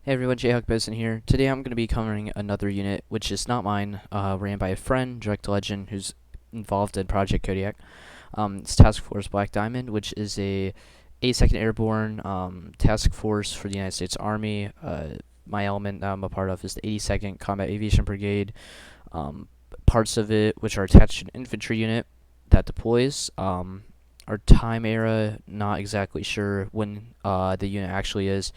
Hey everyone, JHawkBosun here. Today I'm going to be covering another unit, which is not mine, ran by a friend, Direct Legend, who's involved in Project Kodiak. It's Task Force Black Diamond, which is a 82nd Airborne task force for the United States Army. My element that I'm a part of is the 82nd Combat Aviation Brigade. Parts of it, which are attached to an infantry unit that deploys. Our time era, not exactly sure when the unit actually is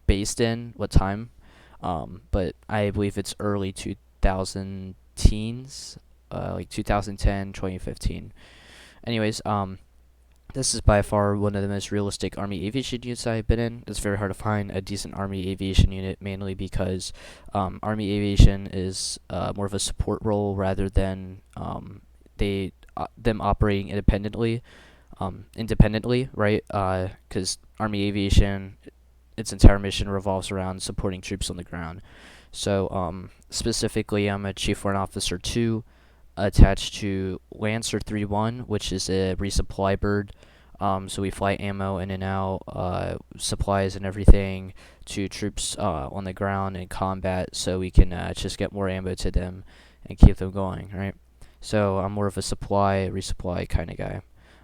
based in, what time, but I believe it's early 2000 teens, like 2010, 2015. Anyways, this is by far one of the most realistic Army aviation units I've been in. It's very hard to find a decent Army aviation unit, mainly because Army aviation is more of a support role rather than them operating independently, right? Because Army aviation, its entire mission revolves around supporting troops on the ground. So specifically, I'm a Chief Warrant Officer 2 attached to Lancer 3-1, which is a resupply bird. So we fly ammo in and out, supplies and everything to troops on the ground in combat, so we can just get more ammo to them and keep them going, right? So I'm more of a resupply kind of guy.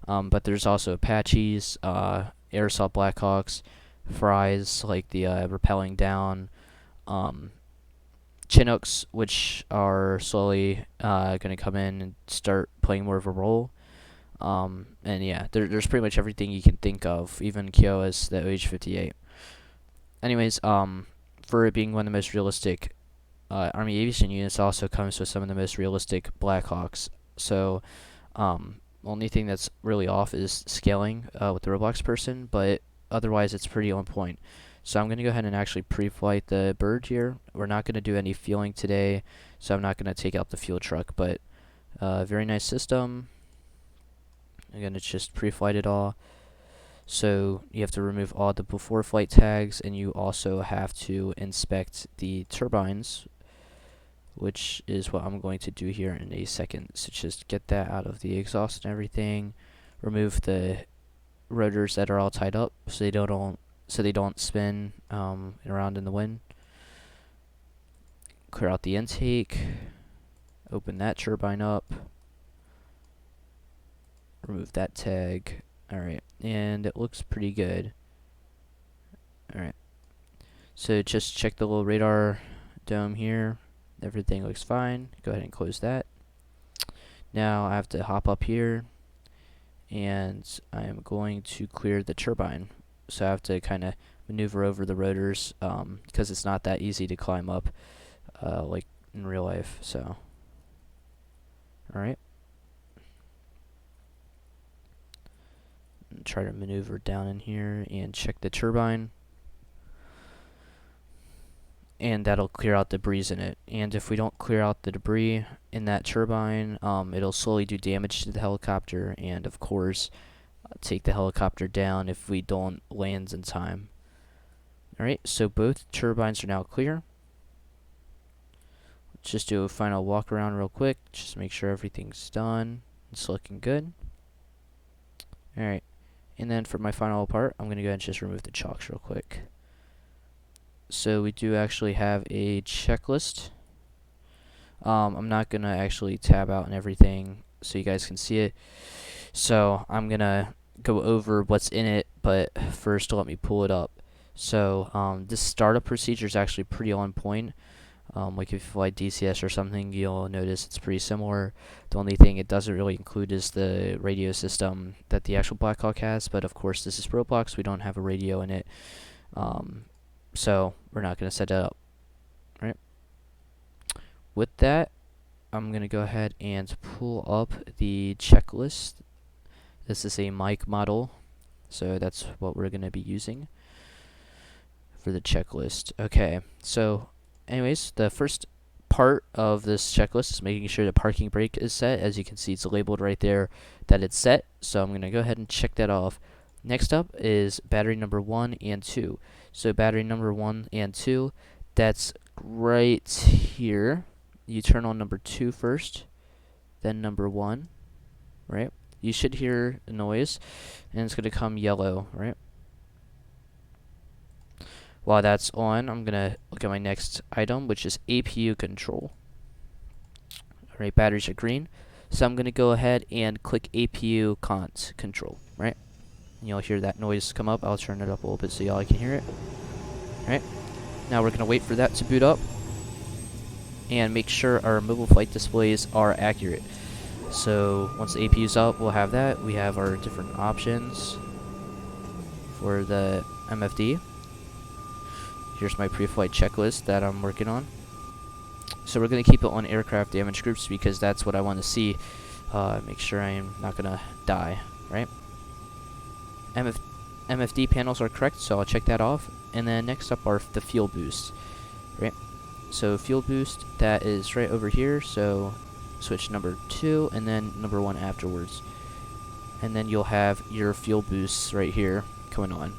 But there's also Apaches, Air Assault Blackhawks, Fries, like the rappelling down, Chinooks, which are slowly going to come in and start playing more of a role. And yeah, there's pretty much everything you can think of, even Kiowa's, the UH-60M. Anyways, for it being one of the most realistic Army aviation units, also comes with some of the most realistic Blackhawks. So, only thing that's really off is scaling with the Roblox person, but otherwise it's pretty on point. So I'm going to go ahead and actually pre-flight the bird here. We're not going to do any fueling today, so I'm not going to take out the fuel truck, but very nice system. I'm going to just pre-flight it all. So you have to remove all the before flight tags, and you also have to inspect the turbines, which is what I'm going to do here in a second. So just get that out of the exhaust and everything. Remove the rotors that are all tied up so they don't spin around in the wind. Clear out the intake. Open that turbine up. Remove that tag. Alright, and it looks pretty good. Alright, so just check the little radar dome here. Everything looks fine. Go ahead and close that. Now I have to hop up here, and I am going to clear the turbine. So I have to kind of maneuver over the rotors because it's not that easy to climb up like in real life. So, alright. Try to maneuver down in here and check the turbine. And that'll clear out debris in it. And if we don't clear out the debris in that turbine, it'll slowly do damage to the helicopter, and of course take the helicopter down if we don't land in time. Alright, so both turbines are now clear. Let's just do a final walk around real quick, just make sure everything's done. It's looking good. Alright, and then for my final part, I'm going to go ahead and just remove the chocks real quick. So we do actually have a checklist. I'm not going to actually tab out and everything so you guys can see it. So I'm going to go over what's in it, but first let me pull it up. So this startup procedure is actually pretty on point. Like if you fly DCS or something, you'll notice it's pretty similar. The only thing it doesn't really include is the radio system that the actual Blackhawk has, but of course this is Roblox, we don't have a radio in it. So we're not going to set that up. Right. With that, I'm going to go ahead and pull up the checklist. This is a mic model, so that's what we're going to be using for the checklist. Okay, so anyways, the first part of this checklist is making sure the parking brake is set. As you can see, it's labeled right there that it's set, so I'm going to go ahead and check that off. Next up is battery number 1 and 2. So battery number 1 and 2, that's right here. You turn on number 2 first, then number 1, right? You should hear a noise, and it's going to come yellow, right? While that's on, I'm gonna look at my next item, which is APU control. Alright, batteries are green. So I'm gonna go ahead and click APU control, right? And you'll hear that noise come up. I'll turn it up a little bit so y'all can hear it. Alright. Now we're gonna wait for that to boot up and make sure our mobile flight displays are accurate. So once the APU is up, we'll have that. We have our different options for the MFD. Here's my pre-flight checklist that I'm working on. So we're going to keep it on aircraft damage groups because that's what I want to see. Make sure I am not going to die, right? MFD panels are correct, so I'll check that off. And then next up are the fuel boost, right? So fuel boost, that is right over here. So switch number 2 and then number 1 afterwards. And then you'll have your fuel boosts right here coming on.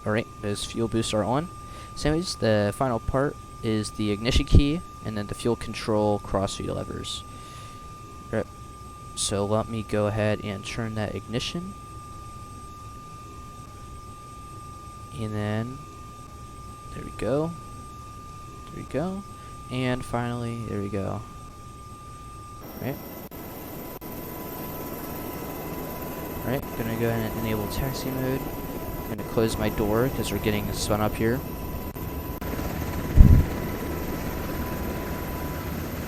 Alright, those fuel boosts are on. So anyways, the final part is the ignition key and then the fuel control crossfeed levers. Right. So let me go ahead and turn that ignition. And then, there we go. There we go. And finally, there we go. Right. Alright, gonna go ahead and enable taxi mode. I'm going to close my door because we're getting spun up here.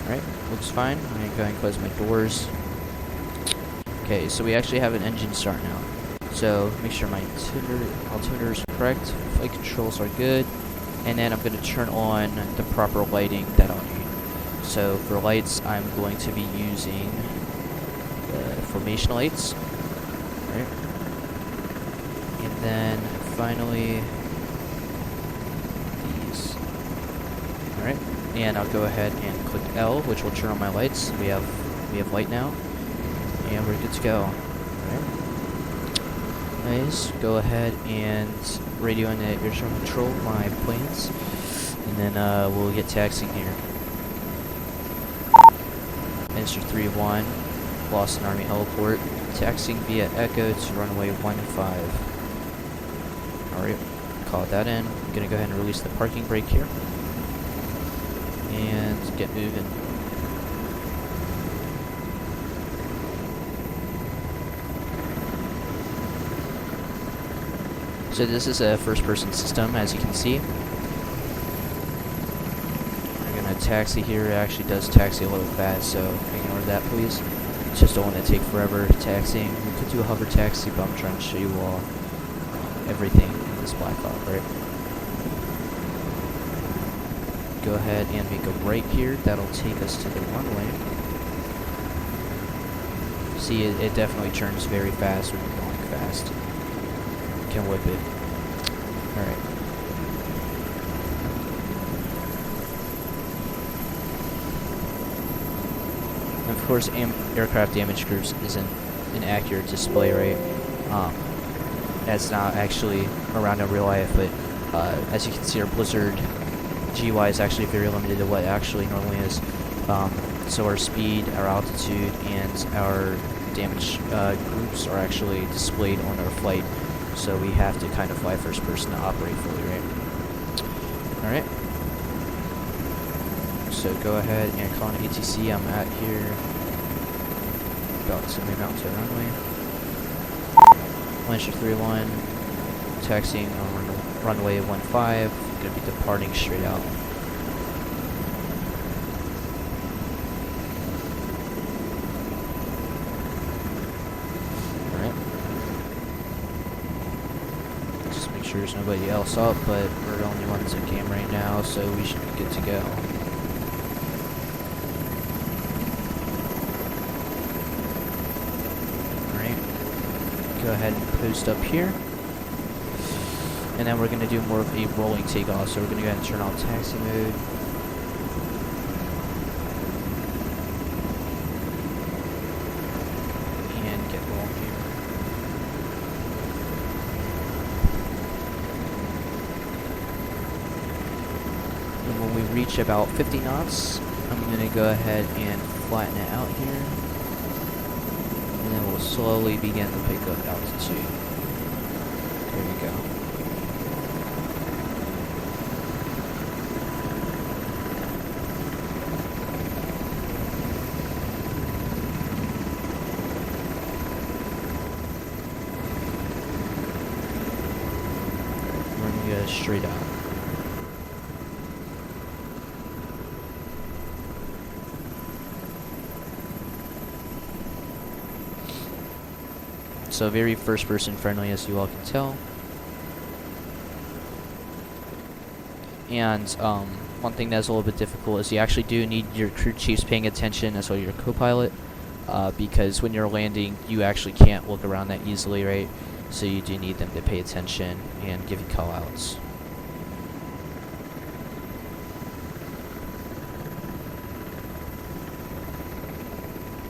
Alright, looks fine. I'm going to go ahead and close my doors. Okay, so we actually have an engine start now. So make sure my altimeter is correct, flight controls are good, and then I'm going to turn on the proper lighting that I'll need. So for lights, I'm going to be using the formation lights. Right. And then finally these. Alright. And I'll go ahead and click L, which will turn on my lights. We have light now. And we're good to go. Alright. Nice. Go ahead and radio in the air traffic control my planes. And then we'll get taxiing here. Minister 3-1, Boston Army Heliport. Taxiing via Echo to runway 15. Alright, call that in. I'm gonna go ahead and release the parking brake here. And get moving. So this is a first-person system, as you can see. We're gonna taxi here. It actually does taxi a little fast, so ignore that, please. Just don't want to take forever taxiing. We could do a hover taxi, but I'm trying to show you all everything in this Black Hawk, right? Go ahead and make a right here. That'll take us to the runway. See, it definitely turns very fast when you're going fast. You can whip it. Alright. Of course, aircraft damage groups isn't an accurate display, right? That's not actually around in real life, but as you can see, our Blizzard GUI is actually very limited to what it actually normally is. So our speed, our altitude, and our damage groups are actually displayed on our flight. So we have to kind of fly first person to operate fully, right? Alright. So go ahead and call an ATC. I'm at here. About to move out to the runway. Lancer 3-1. Taxiing on runway 15. Gonna be departing straight out. Alright. Just make sure there's nobody else up, but we're the only ones in game right now, so we should be good to go. Go ahead and post up here, and then we're going to do more of a rolling takeoff. So we're going to go ahead and turn on taxi mode, and get rolling here. And when we reach about 50 knots, I'm going to go ahead and flatten it out here, and then we'll slowly begin to pick up altitude. There we go. We're going to go straight out. So very first person friendly, as you all can tell. And one thing that's a little bit difficult is you actually do need your crew chiefs paying attention, as well as your co-pilot, because when you're landing you actually can't look around that easily, right? So you do need them to pay attention and give you call outs.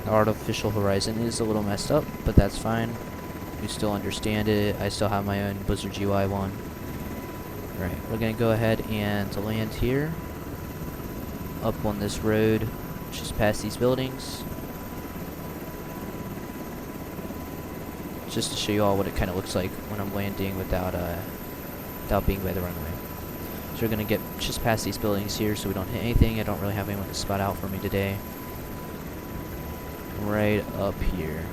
Our artificial horizon is a little messed up, but that's fine. We still understand it. I still have my own Blizzard GUI one. Right, we're gonna go ahead and land here, up on this road, just past these buildings, just to show you all what it kind of looks like when I'm landing without being by the runway. So we're gonna get just past these buildings here, so we don't hit anything. I don't really have anyone to spot out for me today. Right up here.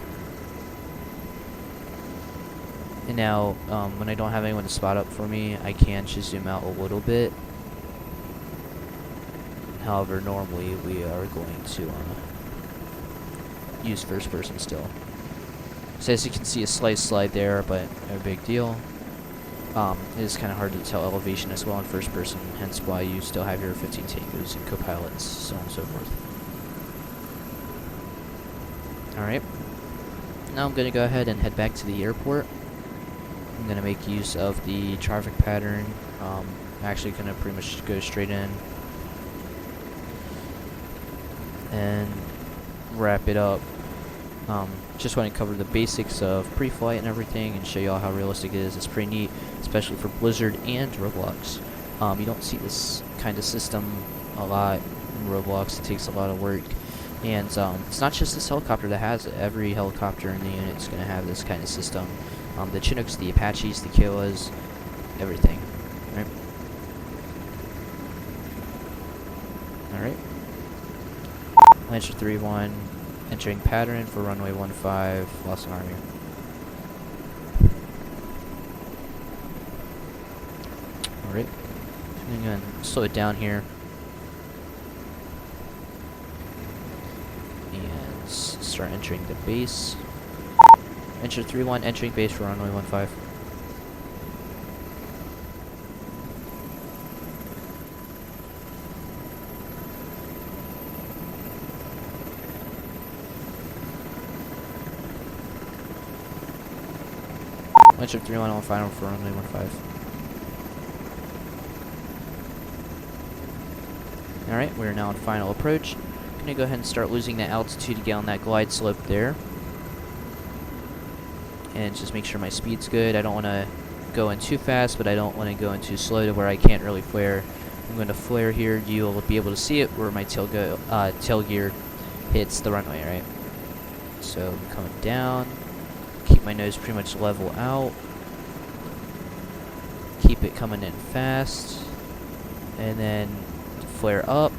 And now, when I don't have anyone to spot up for me, I can just zoom out a little bit. However, normally we are going to use first person still. So as you can see, a slight slide there, but no big deal. It is kind of hard to tell elevation as well in first person, hence why you still have your 15 tangos and co-pilots, so on and so forth. Alright. Now I'm going to go ahead and head back to the airport. I'm going to make use of the traffic pattern. I'm actually going to pretty much go straight in and wrap it up. Just want to cover the basics of pre-flight and everything and show you all how realistic it is. It's pretty neat, especially for Blizzard and Roblox. You don't see this kind of system a lot in Roblox. It takes a lot of work. And it's not just this helicopter that has it. Every helicopter in the unit is going to have this kind of system. The Chinooks, the Apaches, the Kiowas, everything. Right? Alright. Lancer 3-1, entering pattern for runway 15, Lost Army. Alright. I'm going to slow it down here. And start entering the base. Enter 3-1, entering base for runway 15. Enter 3-1 on final for runway 15. Alright, we're now on final approach. I'm gonna go ahead and start losing that altitude to get on that glide slope there. And just make sure my speed's good. I don't want to go in too fast, but I don't want to go in too slow to where I can't really flare. I'm going to flare here. You'll be able to see it where my tail gear hits the runway, right? So I'm coming down. Keep my nose pretty much level out. Keep it coming in fast. And then flare up.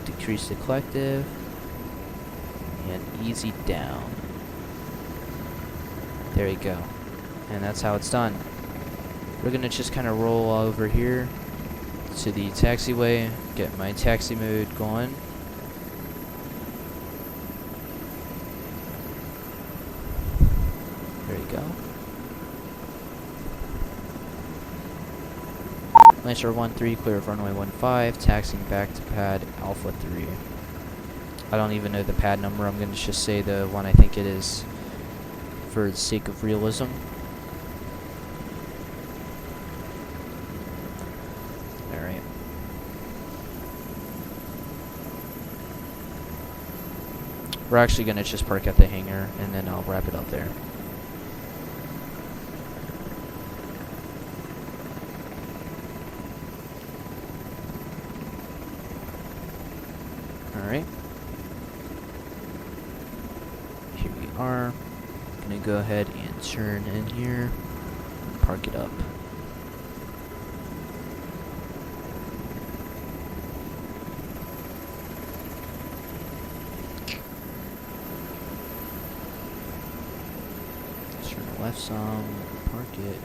Decrease the collective. And easy down. There you go. And that's how it's done. We're going to just kind of roll over here to the taxiway, get my taxi mode going. There you go. Lancer 1-3, clear of runway 15, taxiing back to pad Alpha 3. I don't even know the pad number. I'm going to just say the one I think it is, for the sake of realism. Alright. We're actually going to just park at the hangar, and then I'll wrap it up there. Alright. Here we are. gonna go ahead and turn in here, park it up. Turn left some, park it.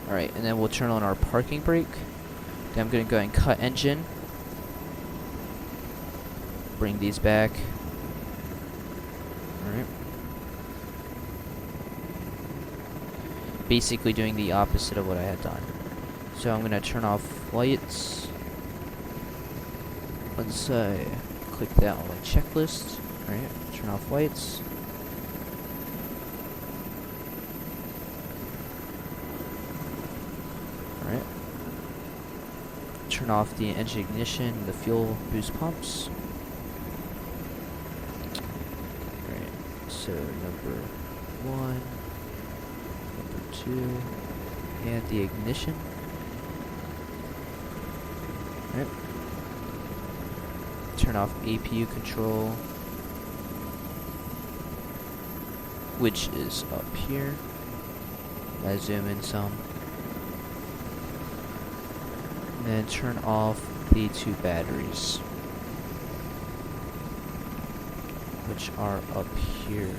Alright, and then we'll turn on our parking brake. Then I'm gonna go ahead and cut engine. Bring these back. Alright. Basically doing the opposite of what I had done. So I'm gonna turn off lights. Let's click that on my checklist. Alright, turn off lights. Alright. Turn off the engine ignition, the fuel boost pumps. Alright, so number 1, number 2, and the ignition. Alright. Turn off APU control, which is up here. I zoom in some. And then turn off the 2 batteries, which are up here.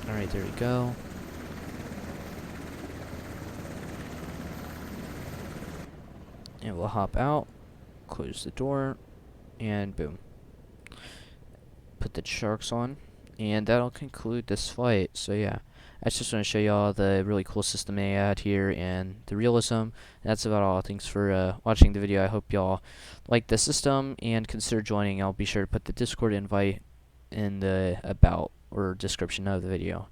Alright, there we go. And we'll hop out, close the door, and boom. Put the sharks on, and that'll conclude this flight. So yeah, I just want to show y'all the really cool system they had here and the realism. That's about all. Thanks for watching the video. I hope y'all like the system and consider joining. I'll be sure to put the Discord invite in the about or description of the video.